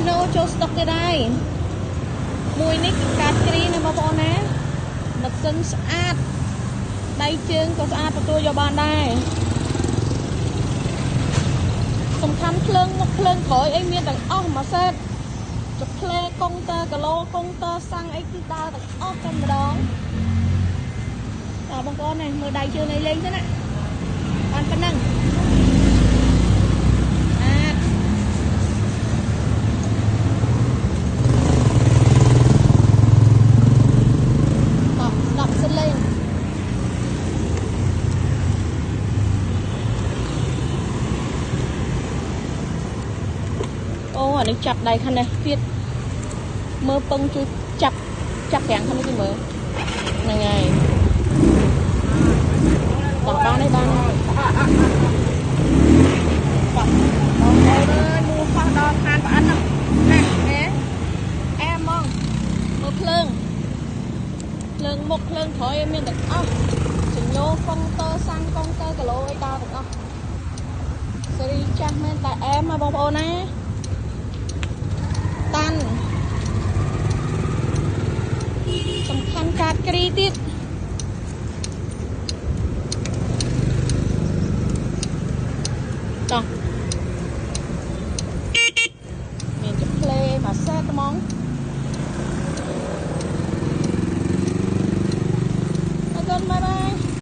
no ចូលស្តុកទៀតហើយមួយនេះកាត់គ្រីណាបងប្អូនណាម៉ាស៊ីនស្អាតដៃជើងក៏ស្អាតទទួលយកបានដែរសំខាន់ភ្លើងមុខភ្លើងក្រោយអីមានទាំងអស់មួយសេតចុះផ្លេកុងតើគីឡូកុងតើសាំងអីគឺដើរទាំងអស់តែម្ដងតើបងប្អូននេះមើលដៃជើងលេងទៅណាបានប៉ុណ្ណឹងអូអានេះចាប់ដៃខាងនេះទៀតមើលពឹងជួយចាប់ប្រាំងខាងនេះទៅមើលហ្នឹងហើយដល់បានទេបានបាទបងអើយមួខុសដល់ខានប្រអិនហ្នឹងណាអែហ្មងមើលភ្លើងមុខភ្លើងក្រោយមានទាំងអស់សញ្ញោកុងតើសាំងកុងតើគីឡូអីដើរទាំងអស់សេរីចាស់មែនតែអែមហ៎បងប្អូនណាតាន់សំខាន់កាតគ្រីទៀតតោះមានចផ្លេមួយសេតហ្មងអរគុណបាយបាយ